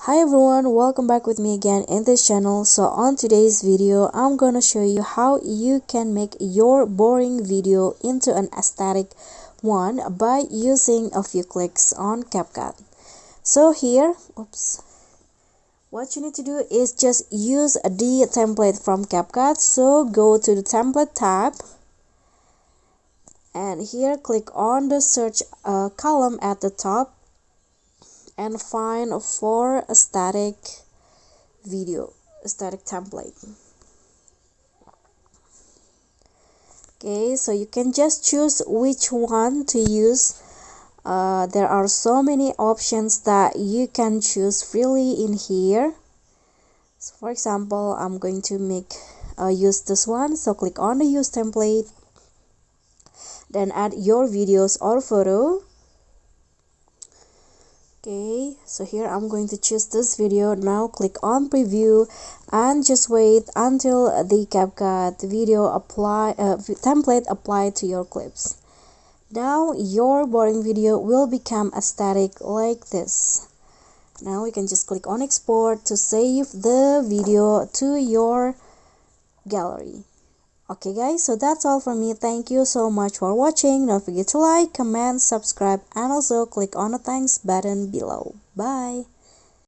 Hi everyone, welcome back with me again in this channel. So on today's video, I'm gonna show you how you can make your boring video into an aesthetic one by using a few clicks on CapCut. So here, what you need to do is just use the template from CapCut. So go to the template tab and here click on the search column at the top and find for a static template. Okay, so you can just choose which one to use. There are so many options that you can choose freely in here. So for example, I'm going to use this one. So click on the use template, then add your videos or photo. Okay, so here I'm going to choose this video. Now click on preview and just wait until the CapCut video template apply to your clips. Now your boring video will become aesthetic like this. Now you can just click on export to save the video to your gallery. Okay guys, so that's all from me. Thank you so much for watching. Don't forget to like, comment, subscribe, and also click on the thanks button below. Bye.